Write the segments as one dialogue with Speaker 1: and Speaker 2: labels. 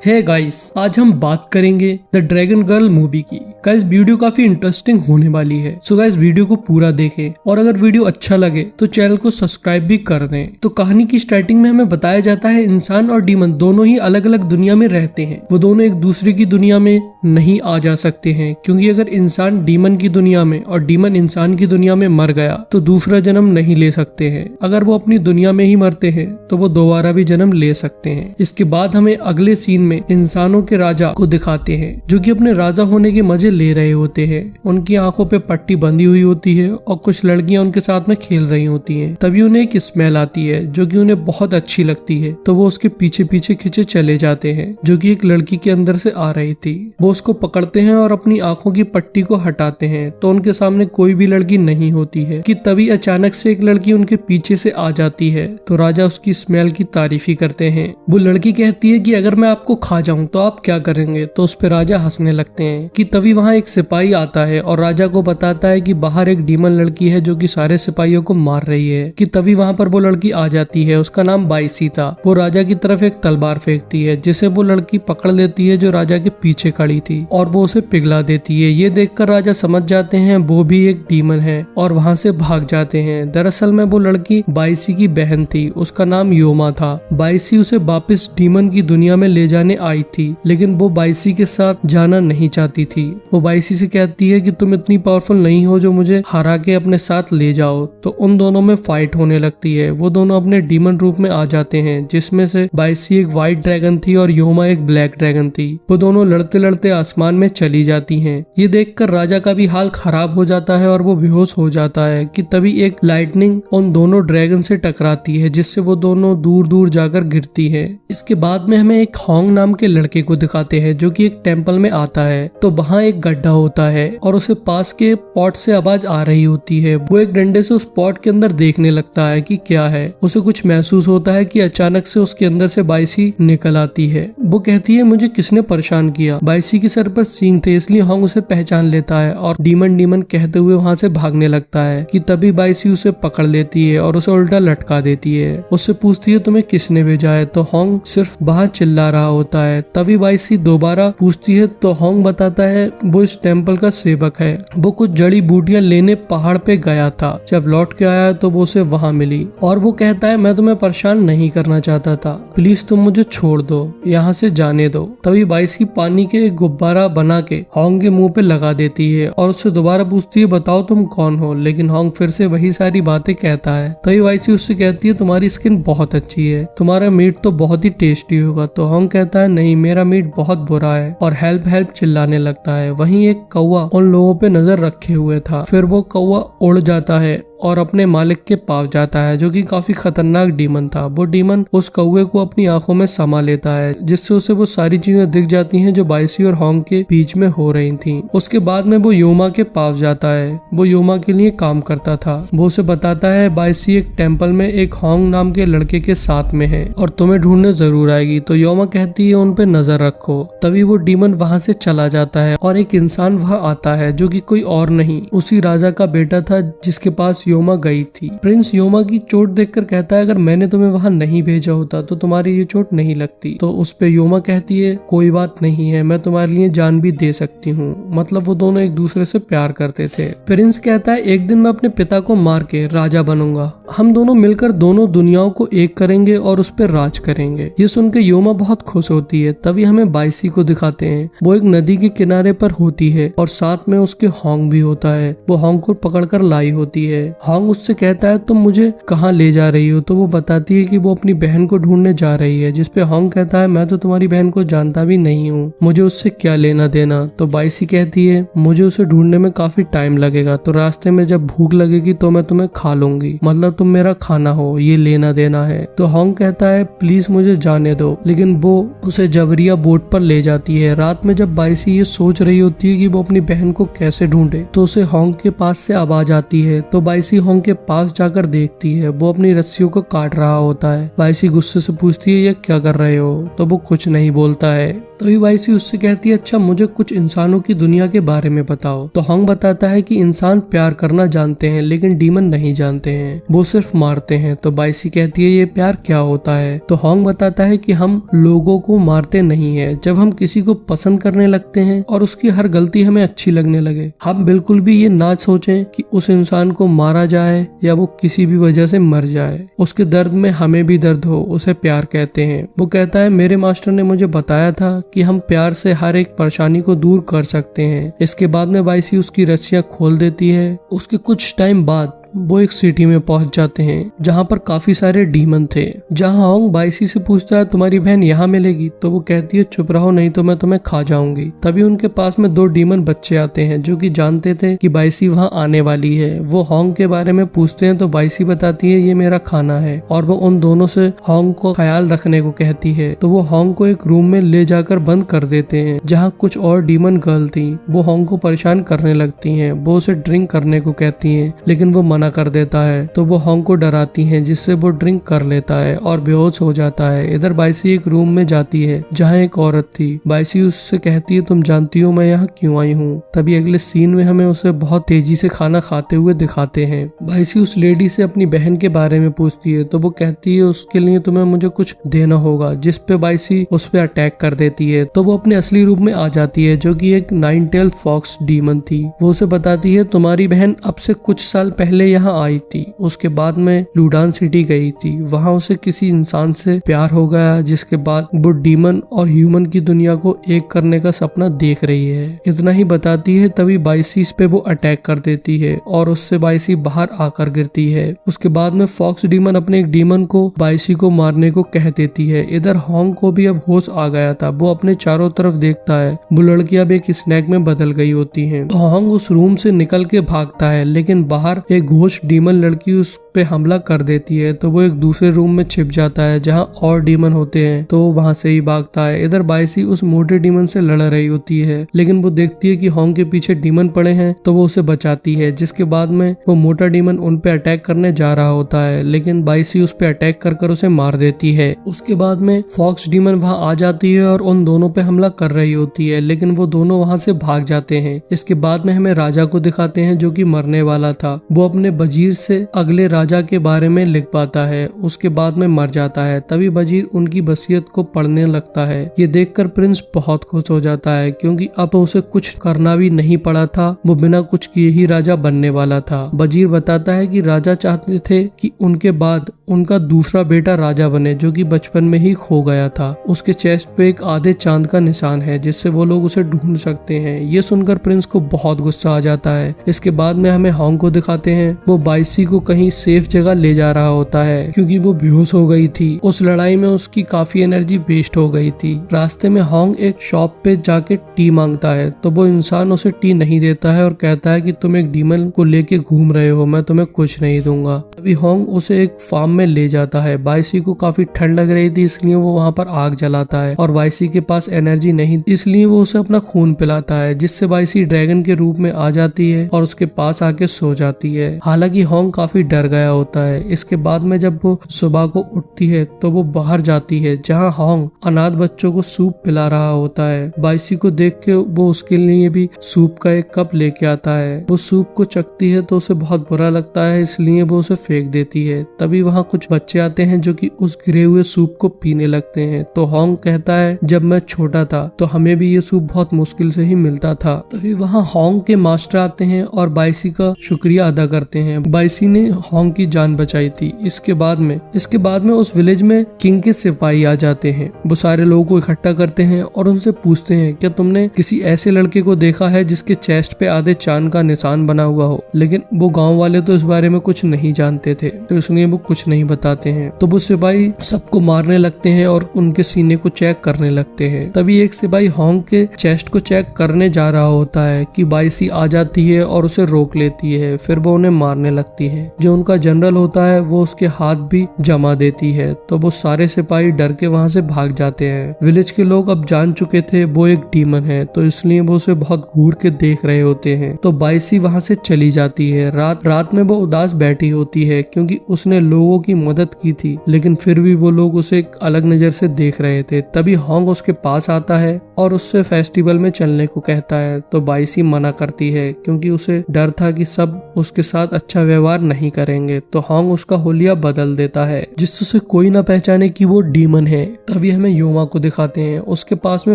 Speaker 1: Hey guys, आज हम बात करेंगे द ड्रैगन गर्ल मूवी की। गाइस वीडियो काफी इंटरेस्टिंग होने वाली है, सो गाइस वीडियो को पूरा देखें और अगर वीडियो अच्छा लगे तो चैनल को सब्सक्राइब भी कर दें। तो कहानी की स्टार्टिंग में हमें बताया जाता है इंसान और डीमन दोनों ही अलग अलग दुनिया में रहते हैं। वो दोनों एक दूसरे की दुनिया में नहीं आ जा सकते हैं, क्योंकि अगर इंसान डीमन की दुनिया में और डीमन इंसान की दुनिया में मर गया तो दूसरा जन्म नहीं ले सकते हैं। अगर वो अपनी दुनिया में ही मरते हैं तो वो दोबारा भी जन्म ले सकते हैं। इसके बाद हमें अगले सीन में इंसानों के राजा को दिखाते हैं, जो कि अपने राजा होने के मजे ले रहे होते हैं। उनकी आंखों पे पट्टी बंधी हुई होती है और कुछ लड़कियां उनके साथ में खेल रही होती हैं। तभी उन्हें एक स्मेल आती है जो कि उन्हें बहुत अच्छी लगती है, तो वो उसके पीछे पीछे खींचे चले जाते हैं, जो कि एक लड़की के अंदर से आ रही थी। वो उसको पकड़ते हैं और अपनी आंखों की पट्टी को हटाते हैं, तो उनके सामने कोई भी लड़की नहीं होती है कि तभी अचानक से एक लड़की उनके पीछे से आ जाती है। तो राजा उसकी स्मेल की तारीफ ही करते हैं। वो लड़की कहती है कि अगर मैं आपको खा जाऊं तो आप क्या करेंगे। तो उस पे राजा हंसने लगते हैं कि तभी वहाँ एक सिपाही आता है और राजा को बताता है कि बाहर एक डीमन लड़की है जो कि सारे सिपाहियों को मार रही है। कि तभी वहाँ पर वो लड़की आ जाती है, उसका नाम बाइसी था। वो राजा की तरफ एक तलवार फेंकती है, जिसे वो लड़की पकड़ लेती है जो राजा के पीछे खड़ी थी, और वो उसे पिघला देती है। ये देखकर राजा समझ जाते हैं वो भी एक डीमन है और वहाँ से भाग जाते हैं। दरअसल में वो लड़की बाइसी की बहन थी, उसका नाम योमा था। बाइसी उसे वापस डीमन की दुनिया में ले जाने आई थी, लेकिन वो बाइसी के साथ जाना नहीं चाहती थी। वो बाइसी से कहती है कि तुम इतनी पावरफुल नहीं हो जो मुझे हरा के अपने साथ ले जाओ। तो उन दोनों में फाइट होने लगती है। वो दोनों अपने डीमन रूप में आ जाते हैं, जिसमें से बाइसी एक व्हाइट ड्रैगन थी और योमा एक ब्लैक ड्रैगन थी। वो दोनों लड़ते लड़ते आसमान में चली जाती हैं। ये देखकर राजा का भी हाल खराब हो जाता है और वो बेहोश हो जाता है। कि तभी एक लाइटनिंग उन दोनों ड्रैगन से टकराती है, जिससे वो दोनों दूर दूर जाकर गिरती है। इसके बाद में हमें एक होंग नाम के लड़के को दिखाते हैं, जो कि एक टेंपल में आता है। तो वहाँ एक गड्ढा होता है और उसे पास के पॉट से आवाज आ रही होती है। वो एक डंडे से उस पॉट के अंदर देखने लगता है कि क्या है। उसे कुछ महसूस होता है कि अचानक से उसके अंदर से बाइसी निकल आती है। वो कहती है मुझे किसने परेशान किया। बाइसी के सर पर सींग थे, इसलिए होंग उसे पहचान लेता है और डीमन डीमन कहते हुए वहाँ से भागने लगता है। कि तभी बाइसी उसे पकड़ लेती है और उसे उल्टा लटका देती है। उससे पूछती है तुम्हें किसने भेजा है। तो होंग सिर्फ बाहर चिल्ला रहा होता है। तभी बाइसी दोबारा पूछती है तो होंग बताता है वो इस टेंपल का सेवक है। वो कुछ जड़ी बूटियां लेने पहाड़ पे गया था, जब लौट के आया तो वो उसे वहाँ मिली और वो कहता है मैं तुम्हें परेशान नहीं करना चाहता था, प्लीज तुम मुझे छोड़ दो, यहाँ से जाने दो। तभी बाइसी पानी के गुब्बारा बना के होंग के मुंह पे लगा देती है और उससे दोबारा पूछती है बताओ तुम कौन हो। लेकिन होंग फिर से वही सारी बातें कहता है। तभी बाइसी उससे कहती है तुम्हारी स्किन बहुत अच्छी है, तुम्हारा मीट तो बहुत ही टेस्टी होगा। तो होंग कहता है नहीं, मेरा मीट बहुत बुरा है और हेल्प हेल्प चिल्लाने लगता है। वहीं एक कौवा उन लोगों पे नजर रखे हुए था। फिर वो कौवा उड़ जाता है और अपने मालिक के पास जाता है, जो कि काफी खतरनाक डीमन था। वो डीमन उस कौवे को अपनी आंखों में समा लेता है, जिससे उसे वो सारी चीजें दिख जाती हैं जो बाइसी और होंग के बीच में हो रही थी। उसके बाद में वो योमा के पास जाता है। वो योमा के लिए काम करता था। वो उसे बताता है बाइसी एक टेंपल में एक होंग नाम के लड़के के साथ में है और तुम्हें ढूंढने जरूर आएगी। तो योमा कहती है उन पे नजर रखो। तभी वो डीमन वहाँ से चला जाता है और एक इंसान वहाँ आता है, जो कि कोई और नहीं उसी राजा का बेटा था जिसके पास योमा गई थी। प्रिंस योमा की चोट देखकर कहता है अगर मैंने तुम्हें वहां नहीं भेजा होता तो तुम्हारी ये चोट नहीं लगती। तो उस पे योमा कहती है कोई बात नहीं है, मैं तुम्हारे लिए जान भी दे सकती हूँ। मतलब वो दोनों एक दूसरे से प्यार करते थे। प्रिंस कहता है एक दिन मैं अपने पिता को मार के राजा बनूंगा, हम दोनों मिलकर दोनों दुनियाओं को एक करेंगे और उस पर राज करेंगे। ये सुन के योमा बहुत खुश होती है। तभी हमें बाइसी को दिखाते हैं। वो एक नदी के किनारे पर होती है और साथ में उसके होंग भी होता है। वो होंग को पकड़कर लाई होती है। होंग उससे कहता है तुम मुझे कहाँ ले जा रही हो। तो वो बताती है कि वो अपनी बहन को ढूंढने जा रही है, जिसपे होंग कहता है मैं तो तुम्हारी बहन को जानता भी नहीं हूँ, मुझे उससे क्या लेना देना। तो बाइसी कहती है मुझे उसे ढूंढने में काफी टाइम लगेगा, तो रास्ते में जब भूख लगेगी तो मैं तुम्हें खा लूंगी, मतलब तुम मेरा खाना हो, ये लेना देना है। तो होंग कहता है प्लीज मुझे जाने दो, लेकिन वो उसे जबरिया बोट पर ले जाती है। रात में जब बाइसी ये सोच रही होती है कि वो अपनी बहन को कैसे ढूंढे, तो उसे होंग के पास से आवाज आती है। तो बाइसी होंग के पास जाकर देखती है, वो अपनी रस्सियों को काट रहा होता है। बाइसी गुस्से से पूछती है ये क्या कर रहे हो। तो वो कुछ नहीं बोलता है। तभी बाइसी उससे कहती है अच्छा मुझे कुछ इंसानों की दुनिया के बारे में बताओ। तो होंग बताता है कि इंसान प्यार करना जानते हैं लेकिन डीमन नहीं जानते हैं, वो सिर्फ मारते हैं। तो बाइसी कहती है ये प्यार क्या होता है। तो होंग बताता है कि हम लोगों को मारते नहीं है, जब हम किसी को पसंद करने लगते हैं और उसकी हर गलती हमें अच्छी लगने लगे। हम बिल्कुल भी ये ना सोचें कि उस इंसान को मारा जाए या वो किसी भी वजह से मर जाए, उसके दर्द में हमें भी दर्द हो, उसे प्यार कहते हैं। वो कहता है मेरे मास्टर ने मुझे बताया था कि हम प्यार से हर एक परेशानी को दूर कर सकते हैं। इसके बाद में बाइसी उसकी रस्सियां खोल देती है। उसके कुछ टाइम बाद वो एक सिटी में पहुंच जाते हैं जहाँ पर काफी सारे डीमन थे। जहाँ होंग बाइसी से पूछता है तुम्हारी बहन यहाँ मिलेगी। तो वो कहती है चुप रहो नहीं तो मैं तुम्हें खा जाऊंगी। तभी उनके पास में 2 डीमन बच्चे आते हैं जो कि जानते थे कि बाइसी वहाँ आने वाली है। वो होंग के बारे में पूछते हैं तो बाइसी बताती है ये मेरा खाना है और वो उन दोनों से होंग को ख्याल रखने को कहती है। तो वो होंग को एक रूम में ले जाकर बंद कर देते हैं जहाँ कुछ और डीमन गर्ल थी। वो होंग को परेशान करने लगती है, वो उसे ड्रिंक करने को कहती है लेकिन वो मना कर देता है। तो वो होंग को डराती हैं जिससे वो ड्रिंक कर लेता है और बेहोश हो जाता है। इधर बाइसी एक रूम में जाती है जहाँ एक औरत थी। बाइसी उससे कहती है तुम जानती हो मैं यहाँ क्यों आई हूँ। तभी अगले सीन में हमें उसे बहुत तेजी से खाना खाते हुए दिखाते हैं। बाइसी उस लेडी से अपनी बहन के बारे में पूछती है तो वो कहती है उसके लिए तुम्हें मुझे कुछ देना होगा, जिस पे बाइसी उस पे अटैक कर देती है। तो वो अपने असली रूप में आ जाती है जो कि एक 9-tailed फॉक्स डीमन थी। वो उसे बताती है तुम्हारी बहन अब से कुछ साल पहले यहाँ आई थी, उसके बाद में लूडान सिटी गई थी, वहाँ उसे किसी इंसान से प्यार हो गया जिसके बाद वो डीमन और ह्यूमन की दुनिया को एक करने का सपना देख रही है। इतना ही बताती है तभी बाइसी पे वो अटैक कर देती है और उससे बाइसी बाहर आकर गिरती है। उसके बाद में फॉक्स डीमन अपने एक डीमन को बाइसी को मारने को कह देती है। इधर होंग को भी अब होश आ गया था। वो अपने चारों तरफ देखता है, वो लड़की अब एक स्नैक में बदल गई होती है। तो होंग उस रूम से निकल के भागता है लेकिन बाहर एक घोस्ट डीमन लड़की उस पे हमला कर देती है। तो वो एक दूसरे रूम में छिप जाता है जहाँ और डीमन होते हैं, तो वो वहाँ से ही भागता है। इधर बाइसी उस मोटे डीमन से लड़ रही होती है लेकिन वो देखती है कि होंग के पीछे डीमन पड़े हैं तो वो उसे बचाती है। जिसके बाद में वो मोटा डीमन उन पे अटैक करने जा रहा होता है लेकिन बाइसी उस पे अटैक कर उसे मार देती है। उसके बाद में फॉक्स डीमन वहाँ आ जाती है और उन दोनों पे हमला कर रही होती है लेकिन वो दोनों वहाँ से भाग जाते हैं। इसके बाद में हमें राजा को दिखाते हैं जो कि मरने वाला था। वो अपने वजीर से अगले राजा के बारे में लिख पाता है, उसके बाद में मर जाता है। तभी वजीर उनकी वसीयत को पढ़ने लगता है। ये देखकर प्रिंस बहुत खुश हो जाता है क्योंकि अब उसे कुछ करना भी नहीं पड़ा था, वो बिना कुछ किए ही राजा बनने वाला था। वजीर बताता है कि राजा चाहते थे कि उनके बाद उनका दूसरा बेटा राजा बने जो कि बचपन में ही खो गया था। उसके चेस्ट पे एक आधे चांद का निशान है जिससे वो लोग उसे ढूंढ सकते हैं। ये सुनकर प्रिंस को बहुत गुस्सा आ जाता है। इसके बाद में हमें होंग को दिखाते हैं। वो बाइसी को कहीं सेफ जगह ले जा रहा होता है क्योंकि वो बेहोश हो गई थी। उस लड़ाई में उसकी काफी एनर्जी वेस्ट हो गई थी। रास्ते में होंग एक शॉप पे जाके टी मांगता है तो वो इंसान उसे टी नहीं देता है और कहता है कि तुम एक डीमन को लेके घूम रहे हो, मैं तुम्हें कुछ नहीं दूंगा। अभी होंग उसे एक फार्म में ले जाता है। बाइसी को काफी ठंड लग रही थी इसलिए वो वहाँ पर आग जलाता है और बाइसी के पास एनर्जी नहीं इसलिए वो उसे अपना खून पिलाता है जिससे बाइसी ड्रैगन के रूप में आ जाती है और उसके पास आके सो जाती है। हालांकि होंग काफी डर गया होता है। इसके बाद में जब वो सुबह को उठती है तो वो बाहर जाती है जहाँ होंग अनाथ बच्चों को सूप पिला रहा होता है। बाइसी को देख के वो उसके लिए भी सूप का एक कप लेके आता है। वो सूप को चखती है तो उसे बहुत बुरा लगता है इसलिए वो उसे फेंक देती है। तभी वहाँ कुछ बच्चे आते हैं जो कि उस गिरे हुए सूप को पीने लगते हैं। तो होंग कहता है जब मैं छोटा था तो हमें भी ये सूप बहुत मुश्किल से ही मिलता था। तभी वहाँ होंग के मास्टर आते हैं और बाइसी का शुक्रिया अदा करते हैं। बाइसी ने होंग की जान बचाई थी। इसके बाद में उस विलेज में किंग के सिपाही आ जाते हैं। वो सारे लोगों को इकट्ठा करते हैं और उनसे पूछते हैं क्या तुमने किसी ऐसे लड़के को देखा है जिसके चेस्ट पे आधे चांद का निशान बना हुआ हो। लेकिन वो गांव वाले तो इस बारे में कुछ नहीं जानते थे तो इसलिए वो कुछ नहीं बताते हैं। तो वो सिपाही सबको मारने लगते हैं और उनके सीने को चेक करने लगते हैं। तभी एक सिपाही होंग के चेस्ट को चेक करने जा रहा होता है कि बाइसी आ जाती है और उसे रोक लेती है। फिर वो उन्हें मारने लगती है। जो उनका जनरल होता है वो उसके हाथ भी जमा देती है, तो वो सारे सिपाही डर के वहाँ से भाग जाते हैं। विलेज के लोग अब जान चुके थे वो एक डीमन है, तो इसलिए वो उसे बहुत घूर के देख रहे होते हैं। तो बाइसी वहाँ से चली जाती है। रात में वो उदास बैठी होती है क्योंकि उसने लोगों की मदद की थी, लेकिन फिर भी वो लोग उसे एक अलग नजर से देख रहे थे। तभी होंग उसके पास आता है और उससे फेस्टिवल में चलने को कहता है, तो बाइसी मना करती है क्योंकि उसे डर था कि सब उसके साथ अच्छा व्यवहार नहीं करेंगे। तो होंग उसका होलिया बदल देता है जिससे कोई ना पहचाने कि वो डीमन है। तभी हमें योमा को दिखाते हैं। उसके पास में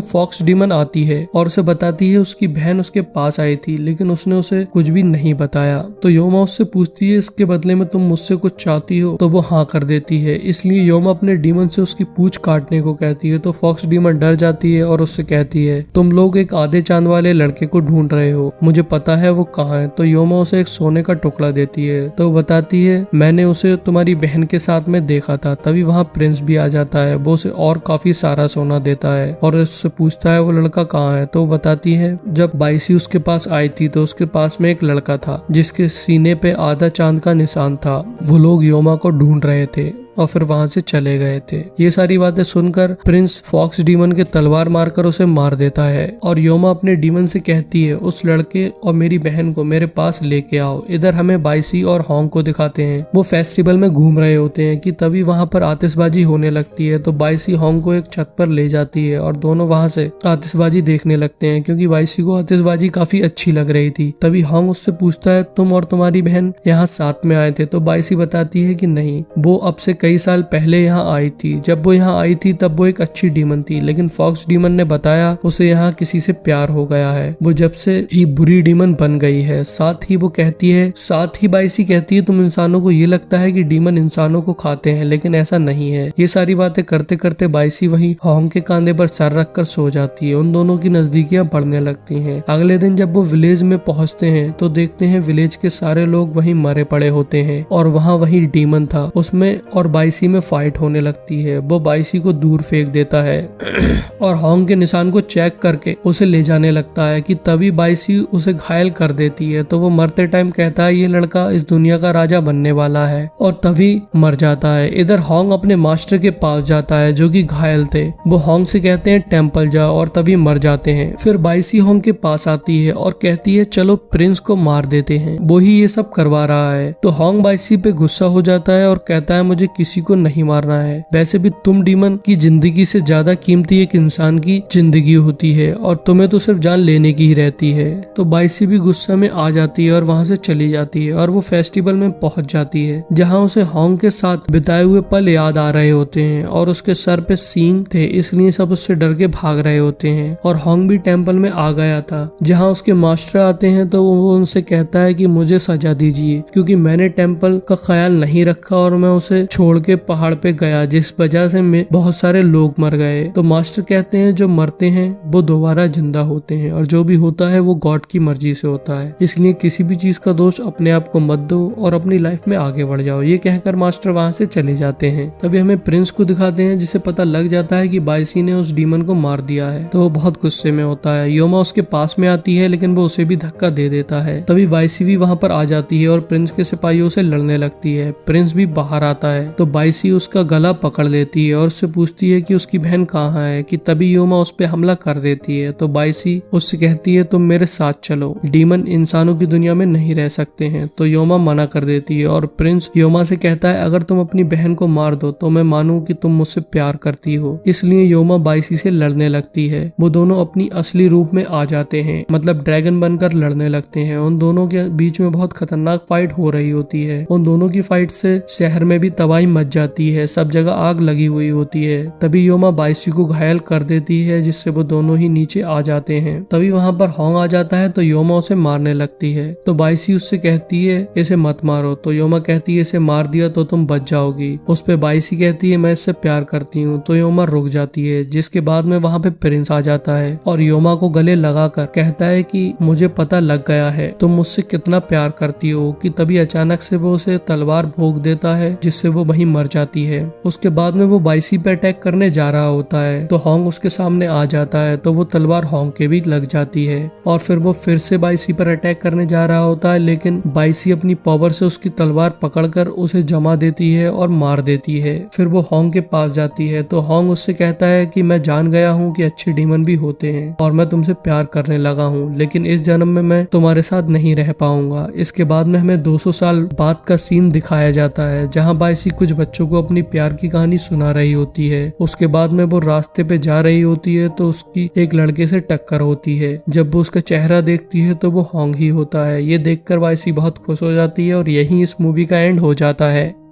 Speaker 1: फॉक्स डीमन आती है और उसे बताती है उसकी बहन उसके पास आई थी, लेकिन उसने उसे कुछ भी नहीं बताया। तो योमा उससे पूछती है इसके बदले में तुम मुझसे कुछ चाहती हो, तो वो हाँ कर देती है। इसलिए योमा अपने डीमन से उसकी पूंछ काटने को कहती है। तो फॉक्स डीमन डर जाती है और उससे कहती है तुम लोग एक आधे चांद वाले लड़के को ढूंढ रहे हो, मुझे पता है वो कहाँ है। तो योमा उसे एक सोने का टुकड़ा देती है। तो वो बताती है मैंने उसे तुम्हारी बहन के साथ में देखा था। तभी वहाँ प्रिंस भी आ जाता है। वो उसे और काफी सारा सोना देता है और उससे पूछता है वो लड़का कहाँ है। तो बताती है जब बाइसी उसके पास आई थी तो उसके पास में एक लड़का था जिसके सीने पे आधा चांद का निशान था। वो लोग योमा को ढूंढ रहे थे और फिर वहां से चले गए थे। ये सारी बातें सुनकर प्रिंस फॉक्स डीमन के तलवार मारकर उसे मार देता है और योमा अपने डीमन से कहती है उस लड़के और मेरी बहन को मेरे पास लेके आओ। इधर हमें बाइसी और होंग को दिखाते हैं। वो फेस्टिवल में घूम रहे होते हैं कि तभी वहां पर आतिशबाजी होने लगती है। तो बाइसी होंग को एक छत पर ले जाती है और दोनों वहां से आतिशबाजी देखने लगते हैं क्योंकि बाइसी को आतिशबाजी काफी अच्छी लग रही थी। तभी होंग उससे पूछता है तुम और तुम्हारी बहन यहाँ साथ में आए थे। तो बाइसी बताती है कि नहीं, वो अब से कई साल पहले यहाँ आई थी। जब वो यहाँ आई थी तब वो एक अच्छी डीमन थी, लेकिन फॉक्स डीमन ने बताया उसे यहाँ किसी से प्यार हो गया है। वो जब से ही बुरी डीमन बन गई है। साथ ही बाइसी कहती है तुम इंसानों को ये लगता है कि डीमन इंसानों को खाते हैं, लेकिन ऐसा नहीं है। ये सारी बातें करते करते बाइसी वहीं होंग के कांधे पर सर रखकर सो जाती है। उन दोनों की नजदीकियां बढ़ने लगती हैं। अगले दिन जब वो विलेज में पहुंचते हैं तो देखते हैं विलेज के सारे लोग वहीं मरे पड़े होते हैं और वहीं डीमन था उसमें और बाइसी में फाइट होने लगती है। वो बाइसी को दूर फेंक देता है और होंग के निशान को चेक करके उसे ले जाने लगता है कि तभी बाइसी उसे घायल कर देती है। तो वो मरते टाइम कहता है ये लड़का इस दुनिया का राजा बनने वाला है और तभी मर जाता है। इधर होंग अपने मास्टर के पास जाता है जो कि घायल थे। वो होंग से कहते हैं टेम्पल जाओ और तभी मर जाते हैं। फिर बाइसी होंग के पास आती है और कहती है चलो प्रिंस को मार देते हैं, वो ही ये सब करवा रहा है। तो होंग बाइसी पे गुस्सा हो जाता है और कहता है मुझे किसी को नहीं मारना है। वैसे भी तुम डीमन की जिंदगी से ज्यादा कीमती एक इंसान की जिंदगी होती है और तुम्हें तो सिर्फ जान लेने की ही रहती है। तो बाइसी भी गुस्सा में आ जाती है और वहां से चली जाती है और वो फेस्टिवल में पहुंच जाती है जहां उसे होंग के साथ बिताए हुए पल याद आ रहे होते हैं और उसके सर पे सींग थे इसलिए सब उससे डर के भाग रहे होते हैं। और होंग भी टेम्पल में आ गया था जहाँ उसके मास्टर आते हैं तो वो उनसे कहता है कि मुझे सजा दीजिए क्योंकि मैंने टेम्पल का ख्याल नहीं रखा और मैं उसे छोड़ के पहाड़ पे गया जिस वजह से बहुत सारे लोग मर गए। तो मास्टर कहते हैं जो मरते हैं वो दोबारा जिंदा होते हैं और जो भी होता है वो गॉड की मर्जी से होता है, इसलिए किसी भी चीज का दोष अपने आप को मत दो और अपनी लाइफ में आगे बढ़ जाओ। ये कहकर मास्टर वहाँ से चले जाते हैं। तभी हमें प्रिंस को दिखाते हैं जिसे पता लग जाता है कि बाइसी ने उस डीमन को मार दिया है। तो वो बहुत गुस्से में होता है। योमा उसके पास में आती है लेकिन वो उसे भी धक्का दे देता है। तभी बाइसी भी वहाँ पर आ जाती है और प्रिंस के सिपाहियों से लड़ने लगती है। प्रिंस भी बाहर आता है तो बाइसी उसका गला पकड़ लेती है और उससे पूछती है कि उसकी बहन कहाँ है कि तभी योमा उस पे हमला कर देती है। तो बाइसी उससे कहती है तुम मेरे साथ चलो, डीमन इंसानों की दुनिया में नहीं रह सकते हैं। तो योमा मना कर देती है और प्रिंस योमा से कहता है अगर तुम अपनी बहन को मार दो तो मैं मानूं कि तुम मुझसे प्यार करती हो। इसलिए योमा बाइसी से लड़ने लगती है। वो दोनों अपनी असली रूप में आ जाते हैं, मतलब ड्रैगन बनकर लड़ने लगते हैं। उन दोनों के बीच में बहुत खतरनाक फाइट हो रही होती है। उन दोनों की फाइट से शहर में भी तबाही मच जाती है, सब जगह आग लगी हुई होती है। तभी योमा बाइसी को घायल कर देती है जिससे वो दोनों ही नीचे आ जाते हैं। तभी वहाँ पर होंग आ जाता है तो योमा उसे मारने लगती है। तो बाइसी उससे कहती है इसे मत मारो। तो योमा कहती है इसे मार दिया तो तुम बच जाओगी। उस पे बाइसी कहती है मैं इससे प्यार करती हूँ। तो योमा रुक जाती है जिसके बाद में वहाँ पे प्रिंस आ जाता है और योमा को गले लगाकर कहता है कि मुझे पता लग गया है तुम मुझसे कितना प्यार करती हो। कि तभी अचानक से वो उसे तलवार भोंक देता है जिससे वो वहीं मर जाती है। उसके बाद में वो बाइसी पे अटैक करने जा रहा होता है तो होंग उसके सामने आ जाता है, तो वो तलवार होंग के भी लग जाती है और फिर वो फिर से बाइसी पर अटैक करने जा रहा होता है, लेकिन बाइसी अपनी पावर से उसकी तलवार पकड़कर उसे जमा देती है और मार देती है। फिर वो होंग के पास जाती है तो होंग उससे कहता है कि मैं जान गया हूँ कि अच्छे डीमन भी होते हैं और मैं तुमसे प्यार करने लगा हूँ, लेकिन इस जन्म में मैं तुम्हारे साथ नहीं रह पाऊंगा। इसके बाद में हमें 200 साल बाद का सीन दिखाया जाता है जहाँ बाइसी कुछ बच्चों को अपनी प्यार की कहानी सुना रही होती है। उसके बाद में वो रास्ते पे जा रही होती है तो उसकी एक लड़के से टक्कर होती है। जब वो उसका चेहरा देखती है तो वो होंग ही होता है। ये देखकर बाइसी बहुत खुश हो जाती है और यही इस मूवी का एंड हो जाता है।